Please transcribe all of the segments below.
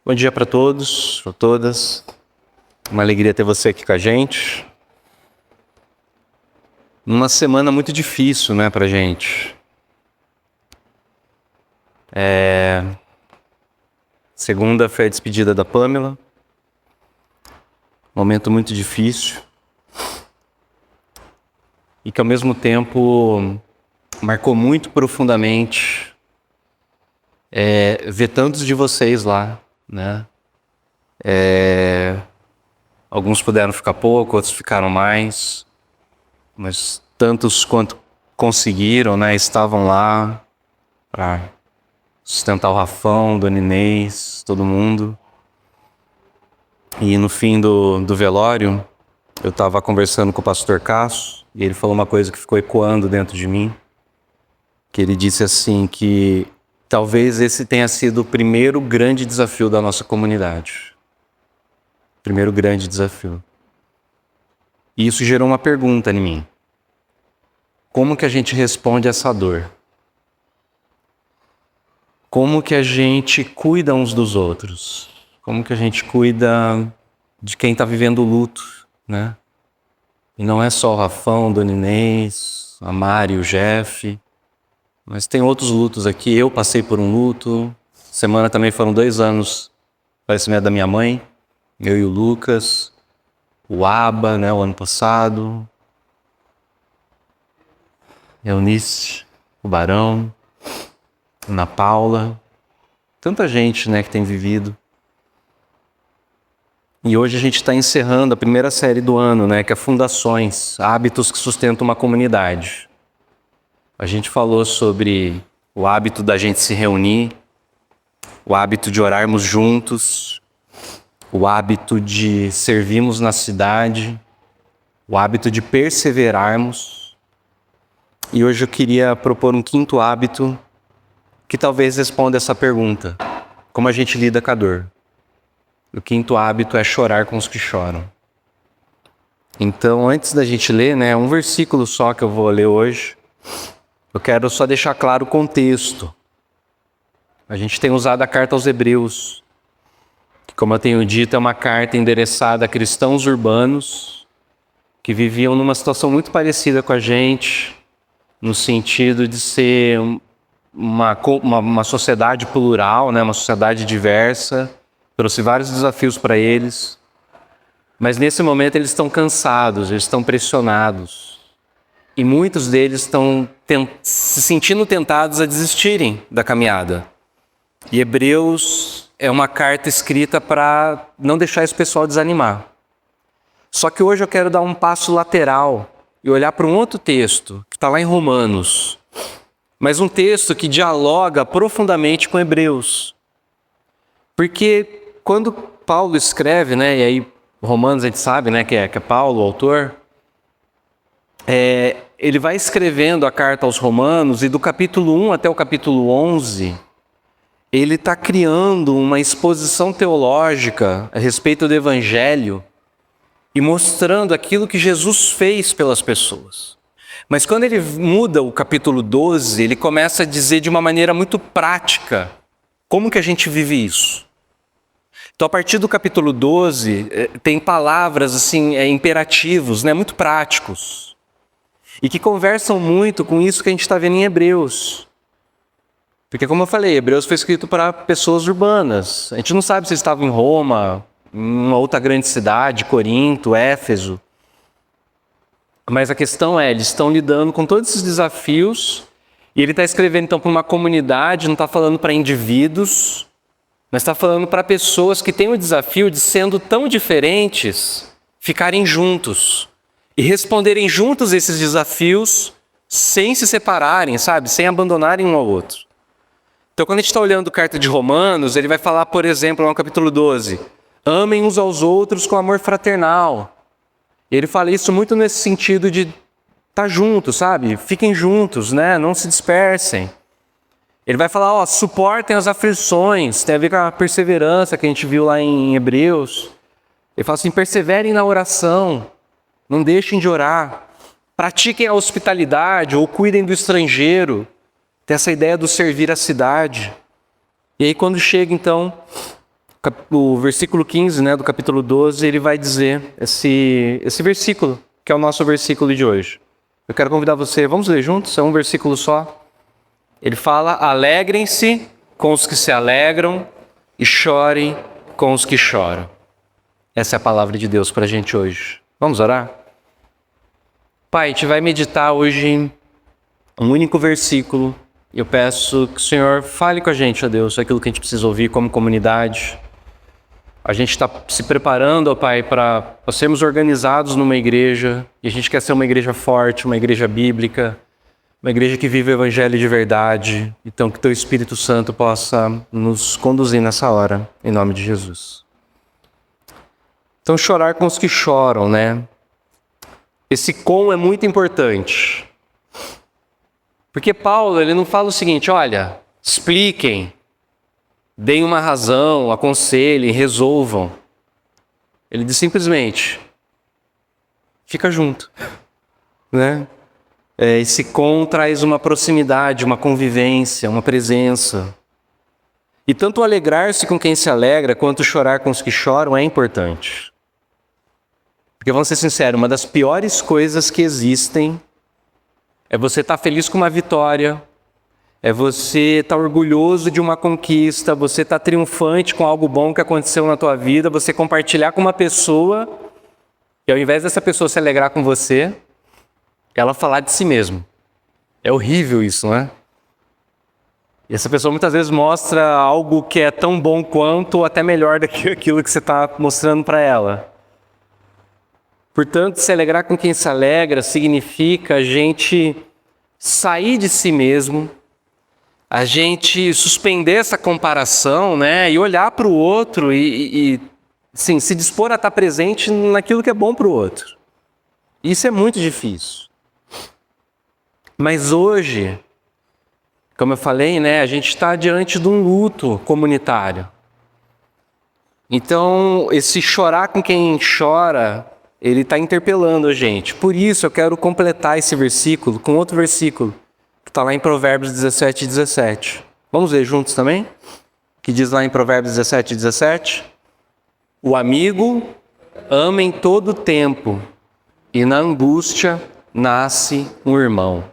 Bom dia para todos, para todas. Uma alegria ter você aqui com a gente. Numa semana muito difícil, né, pra gente. Segunda foi a despedida da Pamela. Momento muito difícil. E que ao mesmo tempo marcou muito profundamente ver tantos de vocês lá, né? Alguns puderam ficar pouco, outros ficaram mais, mas tantos quanto conseguiram, né, estavam lá para sustentar o Rafão, Dona Inês, todo mundo. E no fim do velório, eu estava conversando com o pastor Cássio e ele falou uma coisa que ficou ecoando dentro de mim, que ele disse assim, que talvez esse tenha sido o primeiro grande desafio da nossa comunidade. Primeiro grande desafio. E isso gerou uma pergunta em mim. Como que a gente responde a essa dor? Como que a gente cuida uns dos outros? Como que a gente cuida de quem está vivendo o luto, né? E não é só o Rafão, Dona Inês, a Mari, o Jeff, mas tem outros lutos aqui. Eu passei por um luto. Semana também foram 2 anos, falecimento da minha mãe. Eu e o Lucas, o Aba, né, o ano passado, Eunice, o Barão, Ana Paula, tanta gente, né, que tem vivido. E hoje a gente está encerrando a primeira série do ano, né, que é Fundações, hábitos que sustentam uma comunidade. A gente falou sobre o hábito da gente se reunir, o hábito de orarmos juntos, o hábito de servirmos na cidade, o hábito de perseverarmos. E hoje eu queria propor um 5º hábito que talvez responda essa pergunta: como a gente lida com a dor? O 5º hábito é chorar com os que choram. Então, antes da gente ler, né, um versículo só que eu vou ler hoje, eu quero só deixar claro o contexto. A gente tem usado a carta aos Hebreus, que, como eu tenho dito, é uma carta endereçada a cristãos urbanos que viviam numa situação muito parecida com a gente, no sentido de ser uma sociedade plural, né? Uma sociedade diversa, trouxe vários desafios para eles, mas nesse momento eles estão cansados, eles estão pressionados, e muitos deles estão se sentindo tentados a desistirem da caminhada. E Hebreus é uma carta escrita para não deixar esse pessoal desanimar. Só que hoje eu quero dar um passo lateral e olhar para um outro texto, que está lá em Romanos, mas um texto que dialoga profundamente com Hebreus. Porque quando Paulo escreve, né, e aí Romanos a gente sabe, né, que é Paulo o autor, ele vai escrevendo a carta aos Romanos e do capítulo 1 até o capítulo 11, ele está criando uma exposição teológica a respeito do Evangelho e mostrando aquilo que Jesus fez pelas pessoas. Mas quando ele muda o capítulo 12, ele começa a dizer de uma maneira muito prática como que a gente vive isso. Então, a partir do capítulo 12, tem palavras assim, imperativos, né, muito práticos, e que conversam muito com isso que a gente está vendo em Hebreus. Porque, como eu falei, Hebreus foi escrito para pessoas urbanas. A gente não sabe se eles estavam em Roma, em uma outra grande cidade, Corinto, Éfeso. Mas a questão é, eles estão lidando com todos esses desafios e ele está escrevendo então para uma comunidade, não está falando para indivíduos, mas está falando para pessoas que têm o desafio de, sendo tão diferentes, ficarem juntos e responderem juntos esses desafios sem se separarem, sabe? Sem abandonarem um ao outro. Então, quando a gente está olhando a carta de Romanos, ele vai falar, por exemplo, no capítulo 12, amem uns aos outros com amor fraternal. E ele fala isso muito nesse sentido de estar juntos, sabe? Fiquem juntos, né? Não se dispersem. Ele vai falar, suportem as aflições, tem a ver com a perseverança que a gente viu lá em Hebreus. Ele fala assim, perseverem na oração, não deixem de orar. Pratiquem a hospitalidade ou cuidem do estrangeiro. Tem essa ideia do servir a cidade. E aí quando chega então O versículo 15, né, do capítulo 12, ele vai dizer esse versículo, que é o nosso versículo de hoje. Eu quero convidar você, vamos ler juntos, é um versículo só. Ele fala: alegrem-se com os que se alegram e chorem com os que choram. Essa é a palavra de Deus para a gente hoje. Vamos orar? Pai, a gente vai meditar hoje em um único versículo. Eu peço que o Senhor fale com a gente, ó Deus, aquilo que a gente precisa ouvir como comunidade. A gente está se preparando, ó Pai, para sermos organizados numa igreja. E a gente quer ser uma igreja forte, uma igreja bíblica, uma igreja que vive o evangelho de verdade. Então, que Teu Espírito Santo possa nos conduzir nessa hora, em nome de Jesus. Então, chorar com os que choram, né? Esse com é muito importante. Porque Paulo, ele não fala o seguinte: olha, expliquem, deem uma razão, aconselhem, resolvam. Ele diz simplesmente: fica junto, né? Esse com traz uma proximidade, uma convivência, uma presença. E tanto alegrar-se com quem se alegra, quanto chorar com os que choram é importante. Porque, vamos ser sinceros, uma das piores coisas que existem é você estar feliz com uma vitória, é você estar orgulhoso de uma conquista, você estar triunfante com algo bom que aconteceu na tua vida, você compartilhar com uma pessoa e, ao invés dessa pessoa se alegrar com você, ela falar de si mesma. É horrível isso, não é? E essa pessoa muitas vezes mostra algo que é tão bom quanto ou até melhor do que aquilo que você está mostrando para ela. Portanto, se alegrar com quem se alegra significa a gente sair de si mesmo, a gente suspender essa comparação, né, e olhar para o outro e sim, se dispor a estar presente naquilo que é bom para o outro. Isso é muito difícil. Mas hoje, como eu falei, né, a gente está diante de um luto comunitário. Então, esse chorar com quem chora, ele está interpelando a gente. Por isso, eu quero completar esse versículo com outro versículo, que está lá em Provérbios 17, 17. Vamos ver juntos também? Que diz lá em Provérbios 17, 17. O amigo ama em todo tempo, e na angústia nasce um irmão.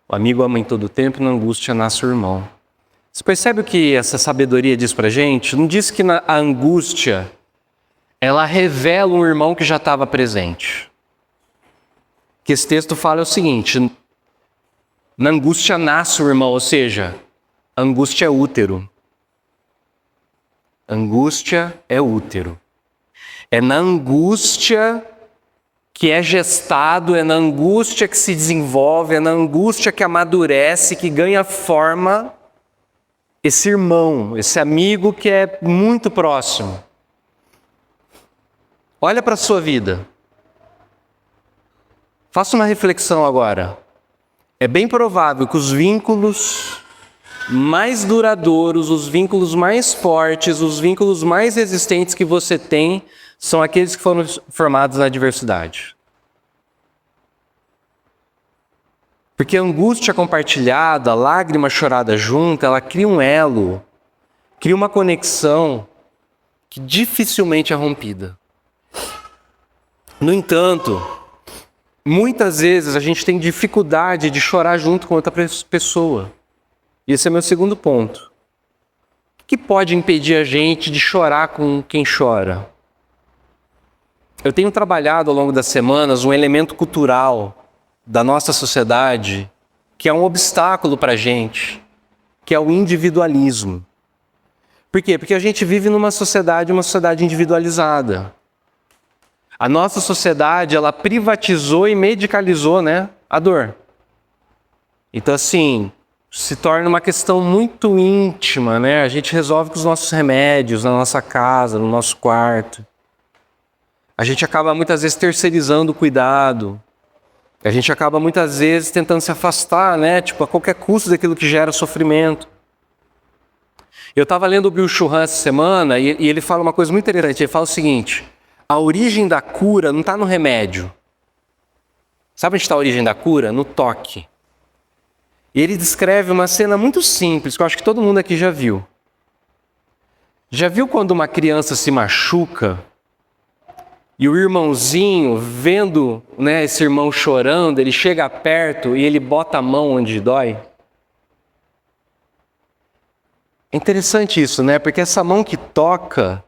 O amigo ama em todo tempo, e na angústia nasce o irmão. Você percebe o que essa sabedoria diz pra gente? Não diz que a angústia ela revela um irmão que já estava presente. O que esse texto fala é o seguinte: na angústia nasce o irmão, ou seja, a angústia é útero. Angústia é útero. É na angústia que é gestado, é na angústia que se desenvolve, é na angústia que amadurece, que ganha forma esse irmão, esse amigo que é muito próximo. Olha para a sua vida. Faça uma reflexão agora. É bem provável que os vínculos mais duradouros, os vínculos mais fortes, os vínculos mais resistentes que você tem são aqueles que foram formados na adversidade. Porque a angústia compartilhada, a lágrima chorada junta, ela cria um elo, cria uma conexão que dificilmente é rompida. No entanto, muitas vezes a gente tem dificuldade de chorar junto com outra pessoa. E esse é meu segundo ponto. O que pode impedir a gente de chorar com quem chora? Eu tenho trabalhado ao longo das semanas um elemento cultural da nossa sociedade que é um obstáculo para a gente, que é o individualismo. Por quê? Porque a gente vive numa sociedade individualizada. A nossa sociedade, ela privatizou e medicalizou, né, a dor. Então, assim, se torna uma questão muito íntima, né? A gente resolve com os nossos remédios, na nossa casa, no nosso quarto. A gente acaba muitas vezes terceirizando o cuidado. A gente acaba muitas vezes tentando se afastar, né? Tipo, a qualquer custo daquilo que gera sofrimento. Eu estava lendo o Bill Churran essa semana e ele fala uma coisa muito interessante. Ele fala o seguinte: a origem da cura não está no remédio. Sabe onde está a origem da cura? No toque. E ele descreve uma cena muito simples, que eu acho que todo mundo aqui já viu. Já viu quando uma criança se machuca e o irmãozinho, vendo, né, esse irmão chorando, ele chega perto e ele bota a mão onde dói? É interessante isso, né? Porque essa mão que toca,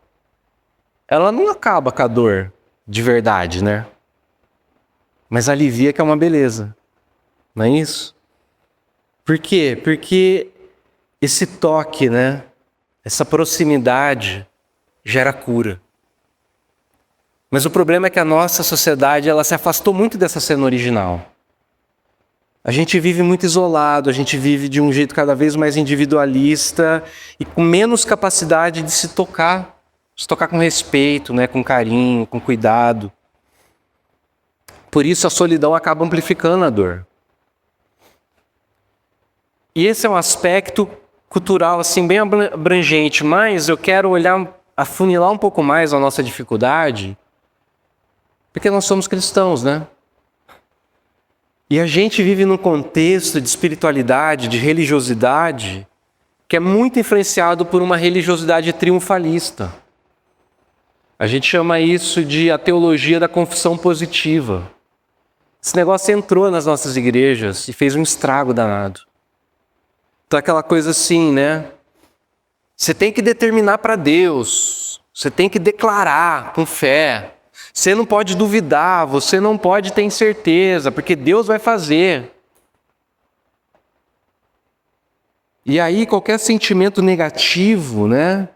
ela não acaba com a dor de verdade, né? Mas alivia, que é uma beleza. Não é isso? Por quê? Porque esse toque, né? Essa proximidade gera cura. Mas o problema é que a nossa sociedade, ela se afastou muito dessa cena original. A gente vive muito isolado, a gente vive de um jeito cada vez mais individualista e com menos capacidade de se tocar com respeito, né? Com carinho, com cuidado. Por isso a solidão acaba amplificando a dor. E esse é um aspecto cultural assim bem abrangente, mas eu quero afunilar um pouco mais a nossa dificuldade, porque nós somos cristãos, né? E a gente vive num contexto de espiritualidade, de religiosidade, que é muito influenciado por uma religiosidade triunfalista. A gente chama isso de a teologia da confissão positiva. Esse negócio entrou nas nossas igrejas e fez um estrago danado. Então aquela coisa assim, né? Você tem que determinar para Deus, você tem que declarar com fé, você não pode duvidar, você não pode ter incerteza, porque Deus vai fazer. E aí qualquer sentimento negativo, né?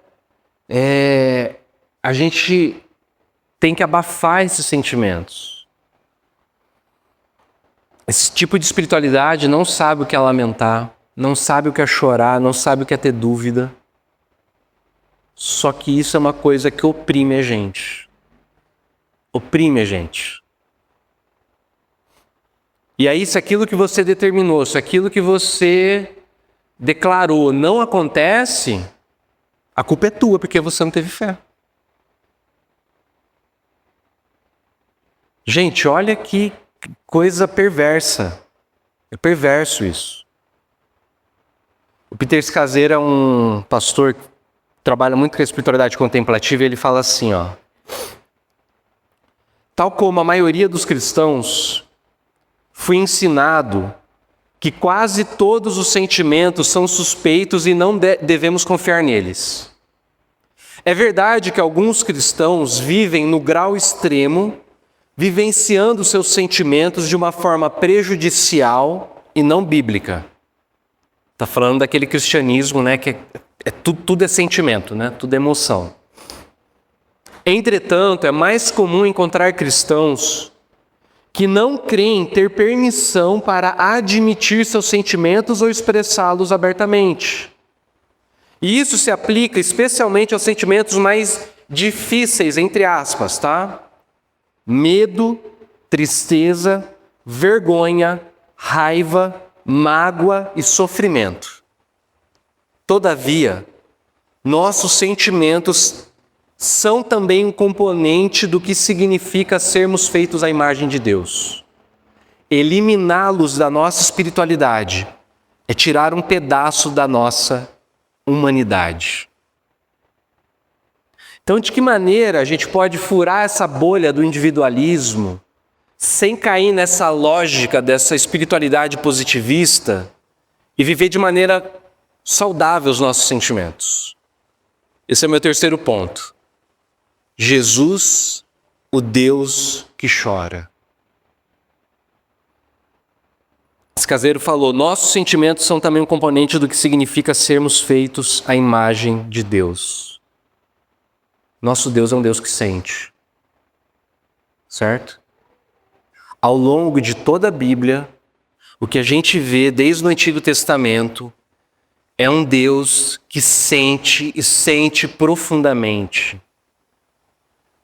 A gente tem que abafar esses sentimentos. Esse tipo de espiritualidade não sabe o que é lamentar, não sabe o que é chorar, não sabe o que é ter dúvida. Só que isso é uma coisa que oprime a gente. Oprime a gente. E aí, se aquilo que você determinou, se aquilo que você declarou não acontece, a culpa é tua, porque você não teve fé. Gente, olha que coisa perversa. É perverso isso. O Peter Scazzero é um pastor que trabalha muito com a espiritualidade contemplativa e ele fala assim, ó. Tal como a maioria dos cristãos, fui ensinado que quase todos os sentimentos são suspeitos e não devemos confiar neles. É verdade que alguns cristãos vivem no grau extremo, vivenciando seus sentimentos de uma forma prejudicial e não bíblica. Está falando daquele cristianismo, né, que tudo é sentimento, né, tudo é emoção. Entretanto, é mais comum encontrar cristãos que não creem ter permissão para admitir seus sentimentos ou expressá-los abertamente. E isso se aplica especialmente aos sentimentos mais difíceis, entre aspas, tá? Medo, tristeza, vergonha, raiva, mágoa e sofrimento. Todavia, nossos sentimentos são também um componente do que significa sermos feitos à imagem de Deus. Eliminá-los da nossa espiritualidade é tirar um pedaço da nossa humanidade. Então, de que maneira a gente pode furar essa bolha do individualismo sem cair nessa lógica dessa espiritualidade positivista e viver de maneira saudável os nossos sentimentos? Esse é o meu terceiro ponto. Jesus, o Deus que chora. Scazzero falou, nossos sentimentos são também um componente do que significa sermos feitos à imagem de Deus. Nosso Deus é um Deus que sente. Certo? Ao longo de toda a Bíblia, o que a gente vê desde o Antigo Testamento é um Deus que sente e sente profundamente.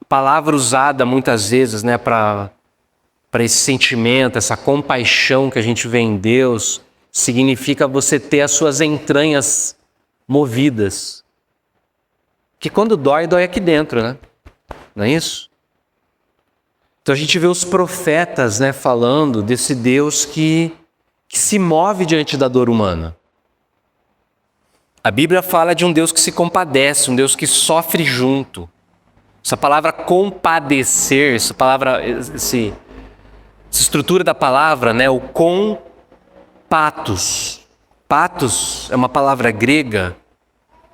Palavra usada muitas vezes, né, para esse sentimento, essa compaixão que a gente vê em Deus, significa você ter as suas entranhas movidas. Que quando dói, dói aqui dentro, né? Não é isso? Então a gente vê os profetas, né, falando desse Deus que se move diante da dor humana. A Bíblia fala de um Deus que se compadece, um Deus que sofre junto. Essa palavra compadecer, essa estrutura da palavra, né, o compatos. Patos é uma palavra grega,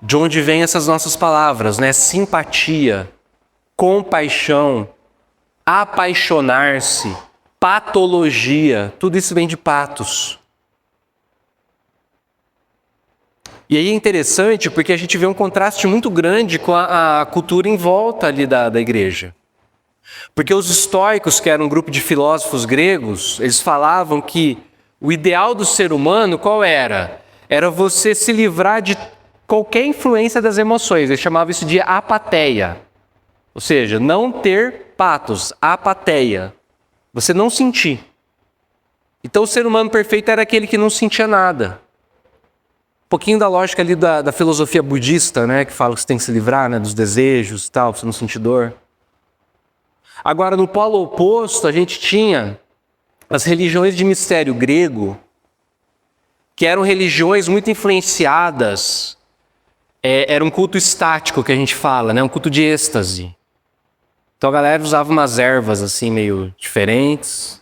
de onde vêm essas nossas palavras, né? Simpatia, compaixão, apaixonar-se, patologia, tudo isso vem de patos. E aí é interessante porque a gente vê um contraste muito grande com a cultura em volta ali da igreja. Porque os estoicos, que eram um grupo de filósofos gregos, eles falavam que o ideal do ser humano qual era? Era você se livrar de qualquer influência das emoções. Eles chamavam isso de apateia. Ou seja, não ter patos, apateia. Você não sentir. Então o ser humano perfeito era aquele que não sentia nada. Um pouquinho da lógica ali da filosofia budista, né, que fala que você tem que se livrar, né, dos desejos e tal, pra você não sentir dor. Agora, no polo oposto, a gente tinha as religiões de mistério grego, que eram religiões muito influenciadas, era um culto estático que a gente fala, né, um culto de êxtase. Então a galera usava umas ervas assim meio diferentes,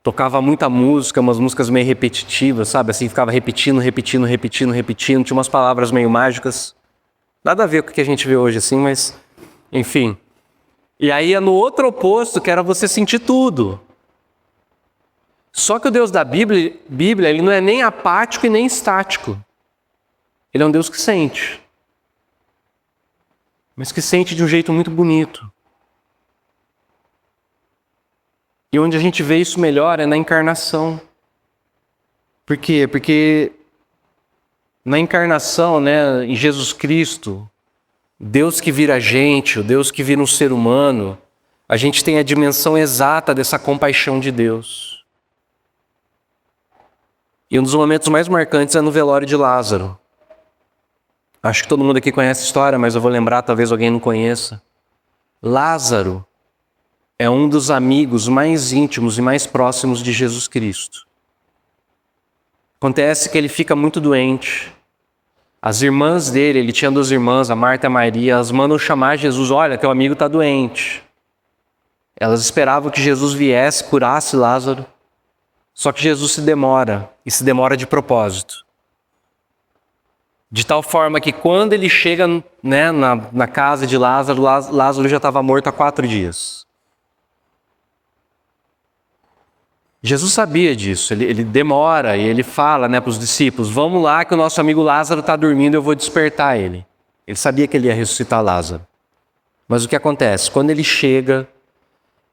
tocava muita música, umas músicas meio repetitivas, sabe? Assim, ficava repetindo, tinha umas palavras meio mágicas. Nada a ver com o que a gente vê hoje, assim, mas... Enfim. E aí é no outro oposto, que era você sentir tudo. Só que o Deus da Bíblia, ele não é nem apático e nem estático. Ele é um Deus que sente. Mas que sente de um jeito muito bonito. E onde a gente vê isso melhor é na encarnação. Por quê? Porque na encarnação, né, em Jesus Cristo, Deus que vira gente, o Deus que vira um ser humano, a gente tem a dimensão exata dessa compaixão de Deus. E um dos momentos mais marcantes é no velório de Lázaro. Acho que todo mundo aqui conhece a história, mas eu vou lembrar, talvez alguém não conheça. Lázaro é um dos amigos mais íntimos e mais próximos de Jesus Cristo. Acontece que ele fica muito doente. As irmãs dele, ele tinha 2 irmãs, a Marta e a Maria, elas mandam chamar Jesus, olha, teu amigo está doente. Elas esperavam que Jesus viesse, curasse Lázaro. Só que Jesus se demora, e se demora de propósito. De tal forma que quando ele chega, né, na casa de Lázaro, Lázaro já estava morto há 4 dias. Jesus sabia disso, ele demora e ele fala, né, para os discípulos, vamos lá que o nosso amigo Lázaro está dormindo, eu vou despertar ele. Ele sabia que ele ia ressuscitar Lázaro. Mas o que acontece? Quando ele chega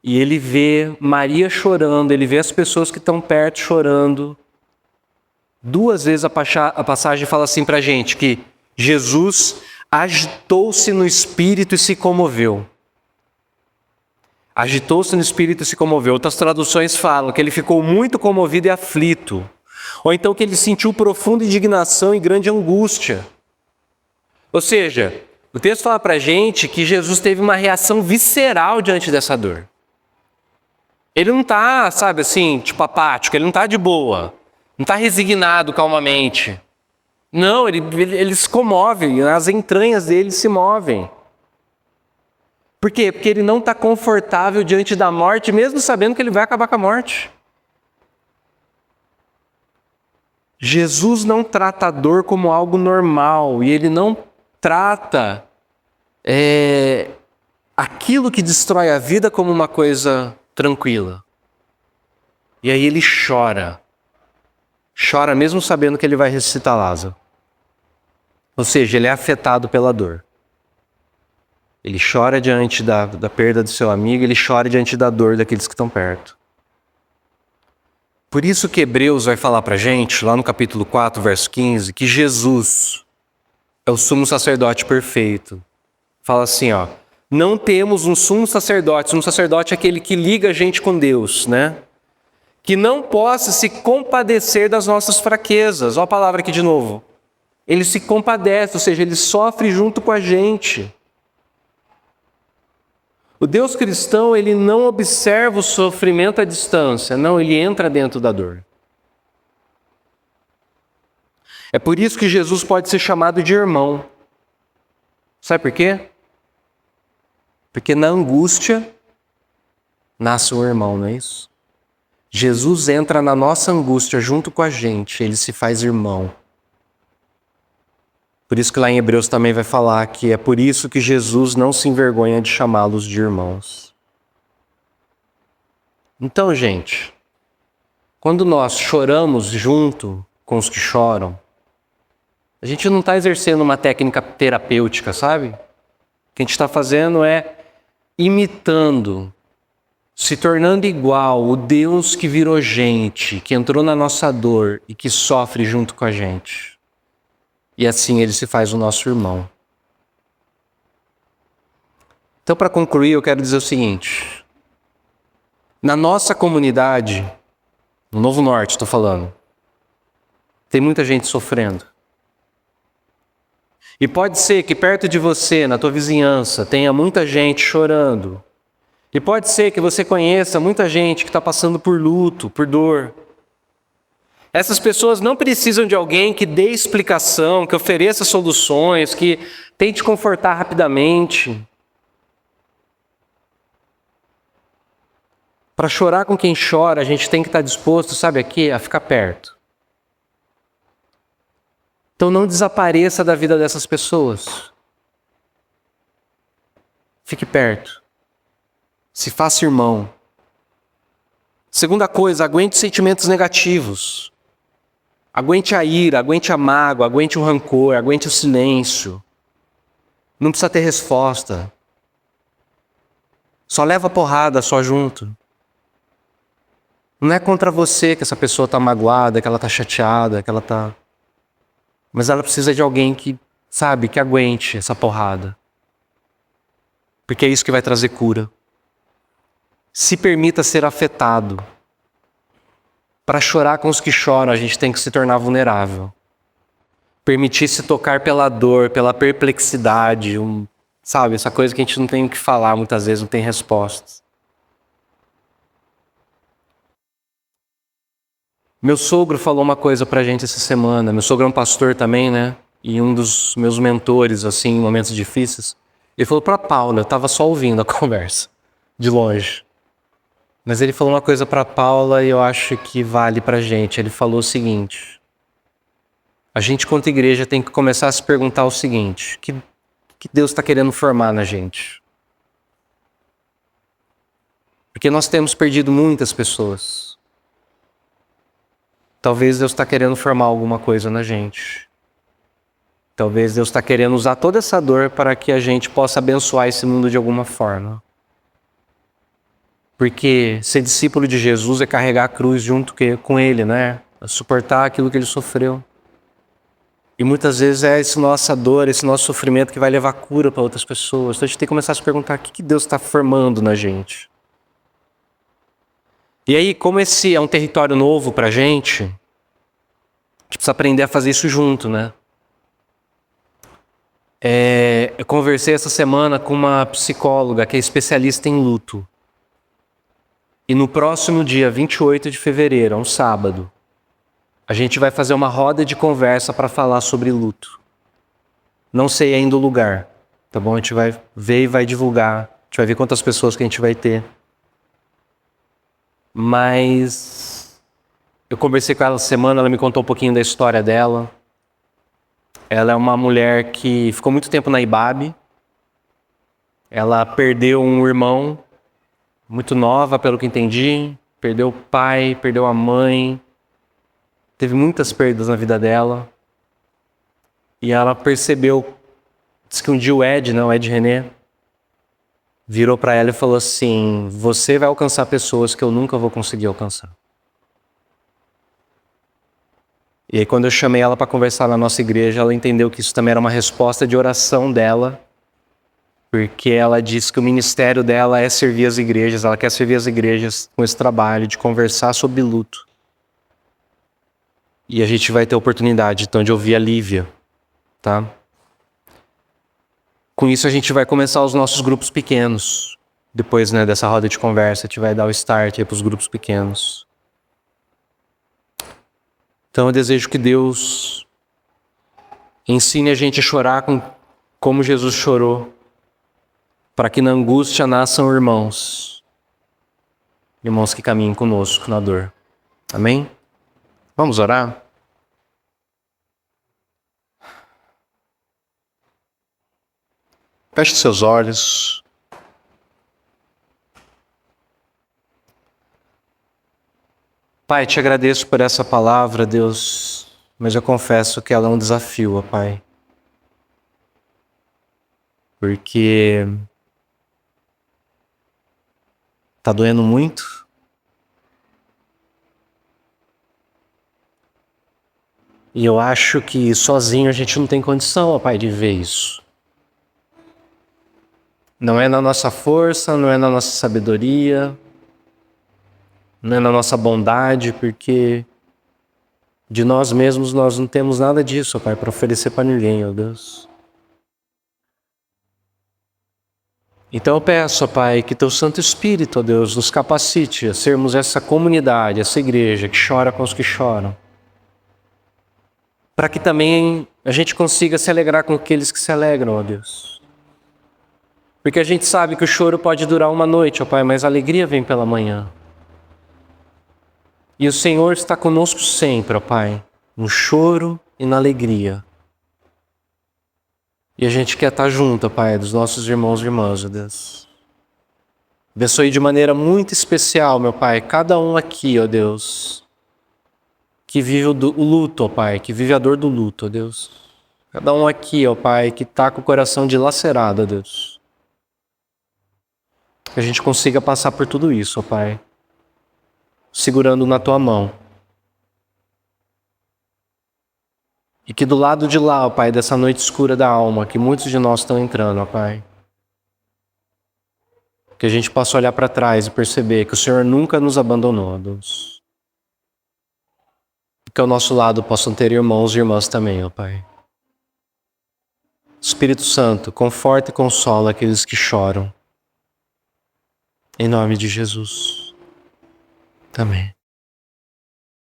e ele vê Maria chorando, ele vê as pessoas que estão perto chorando, 2 vezes a passagem fala assim para a gente, que Jesus agitou-se no espírito e se comoveu. Agitou-se no espírito e se comoveu. Outras traduções falam que ele ficou muito comovido e aflito. Ou então que ele sentiu profunda indignação e grande angústia. Ou seja, o texto fala para a gente que Jesus teve uma reação visceral diante dessa dor. Ele não está, sabe assim, tipo apático, ele não está de boa. Não está resignado calmamente. Não, ele se comove, as entranhas dele se movem. Por quê? Porque ele não está confortável diante da morte, mesmo sabendo que ele vai acabar com a morte. Jesus não trata a dor como algo normal, e ele não trata aquilo que destrói a vida como uma coisa tranquila. E aí ele chora. Chora mesmo sabendo que ele vai ressuscitar Lázaro. Ou seja, ele é afetado pela dor. Ele chora diante da perda do seu amigo, ele chora diante da dor daqueles que estão perto. Por isso que Hebreus vai falar para a gente, lá no capítulo 4, verso 15, que Jesus é o sumo sacerdote perfeito. Fala assim, ó, não temos um sumo sacerdote é aquele que liga a gente com Deus, né? Que não possa se compadecer das nossas fraquezas. Olha a palavra aqui de novo. Ele se compadece, ou seja, ele sofre junto com a gente. O Deus cristão, ele não observa o sofrimento à distância, não, ele entra dentro da dor. É por isso que Jesus pode ser chamado de irmão. Sabe por quê? Porque na angústia nasce um irmão, não é isso? Jesus entra na nossa angústia junto com a gente, ele se faz irmão. Por isso que lá em Hebreus também vai falar que é por isso que Jesus não se envergonha de chamá-los de irmãos. Então, gente, quando nós choramos junto com os que choram, a gente não está exercendo uma técnica terapêutica, sabe? O que a gente está fazendo é imitando, se tornando igual o Deus que virou gente, que entrou na nossa dor e que sofre junto com a gente. E assim ele se faz o nosso irmão. Então, para concluir, eu quero dizer o seguinte. Na nossa comunidade, no Novo Norte, estou falando, tem muita gente sofrendo. E pode ser que perto de você, na tua vizinhança, tenha muita gente chorando. E pode ser que você conheça muita gente que está passando por luto, por dor. Essas pessoas não precisam de alguém que dê explicação, que ofereça soluções, que tente confortar rapidamente. Para chorar com quem chora, a gente tem que estar disposto, sabe a quê? A ficar perto. Então não desapareça da vida dessas pessoas. Fique perto. Se faça irmão. Segunda coisa, aguente sentimentos negativos. Aguente a ira, aguente a mágoa, aguente o rancor, aguente o silêncio. Não precisa ter resposta. Só leva porrada, só junto. Não é contra você que essa pessoa está magoada, que ela está chateada, que ela está... Mas ela precisa de alguém que, sabe, que aguente essa porrada. Porque é isso que vai trazer cura. Se permita ser afetado. Para chorar com os que choram, a gente tem que se tornar vulnerável. Permitir-se tocar pela dor, pela perplexidade, sabe, essa coisa que a gente não tem o que falar muitas vezes, não tem respostas. Meu sogro falou uma coisa pra gente essa semana. Meu sogro é um pastor também, né? E um dos meus mentores, assim, em momentos difíceis. Ele falou pra Paula, eu tava só ouvindo a conversa, de longe. Mas ele falou uma coisa pra Paula e eu acho que vale pra gente. Ele falou o seguinte: a gente, quanto igreja, tem que começar a se perguntar o seguinte: que Deus está querendo formar na gente? Porque nós temos perdido muitas pessoas. Talvez Deus está querendo formar alguma coisa na gente. Talvez Deus está querendo usar toda essa dor para que a gente possa abençoar esse mundo de alguma forma. Porque ser discípulo de Jesus é carregar a cruz junto com Ele, né? É suportar aquilo que Ele sofreu. E muitas vezes é essa nossa dor, esse nosso sofrimento que vai levar cura para outras pessoas. Então a gente tem que começar a se perguntar o que Deus está formando na gente. E aí, como esse é um território novo para a gente precisa aprender a fazer isso junto, né? Eu conversei essa semana com uma psicóloga que é especialista em luto. E no próximo dia 28 de fevereiro, um sábado, a gente vai fazer uma roda de conversa para falar sobre luto. Não sei ainda o lugar, tá bom? A gente vai ver e vai divulgar. A gente vai ver quantas pessoas que a gente vai ter. Mas eu conversei com ela essa semana, ela me contou um pouquinho da história dela. Ela é uma mulher que ficou muito tempo na IBAB. Ela perdeu um irmão, muito nova, pelo que entendi. Perdeu o pai, perdeu a mãe. Teve muitas perdas na vida dela. E ela percebeu, diz que um dia o Ed René, virou para ela e falou assim: você vai alcançar pessoas que eu nunca vou conseguir alcançar. E aí quando eu chamei ela para conversar na nossa igreja, ela entendeu que isso também era uma resposta de oração dela, porque ela disse que o ministério dela é servir as igrejas, ela quer servir as igrejas com esse trabalho de conversar sobre luto. E a gente vai ter a oportunidade, então, de ouvir a Lívia, tá? Com isso a gente vai começar os nossos grupos pequenos. Depois, né, dessa roda de conversa, a gente vai dar o start aí para os grupos pequenos. Então eu desejo que Deus Ensine a gente a chorar como Jesus chorou, para que na angústia nasçam irmãos. Irmãos que caminhem conosco na dor. Amém? Vamos orar? Feche seus olhos. Pai, te agradeço por essa palavra, Deus, mas eu confesso que ela é um desafio, ó Pai. Porque tá doendo muito. E eu acho que sozinho a gente não tem condição, ó Pai, de ver isso. Não é na nossa força, não é na nossa sabedoria, não é na nossa bondade, porque de nós mesmos nós não temos nada disso, ó Pai, para oferecer para ninguém, ó Deus. Então eu peço, ó Pai, que Teu Santo Espírito, ó Deus, nos capacite a sermos essa comunidade, essa igreja que chora com os que choram. Para que também a gente consiga se alegrar com aqueles que se alegram, ó Deus. Porque a gente sabe que o choro pode durar uma noite, ó Pai, mas a alegria vem pela manhã. E o Senhor está conosco sempre, ó Pai, no choro e na alegria. E a gente quer estar junto, ó Pai, dos nossos irmãos e irmãs, ó Deus. Abençoe de maneira muito especial, meu Pai, cada um aqui, ó Deus, que vive o luto, ó Pai, que vive a dor do luto, ó Deus. Cada um aqui, ó Pai, que está com o coração dilacerado, ó Deus. Que a gente consiga passar por tudo isso, ó Pai, segurando na Tua mão. E que do lado de lá, ó Pai, dessa noite escura da alma, que muitos de nós estão entrando, ó Pai, que a gente possa olhar para trás e perceber que o Senhor nunca nos abandonou, ó Deus. Que ao nosso lado possam ter irmãos e irmãs também, ó Pai. Espírito Santo, conforta e consola aqueles que choram. Em nome de Jesus. Amém.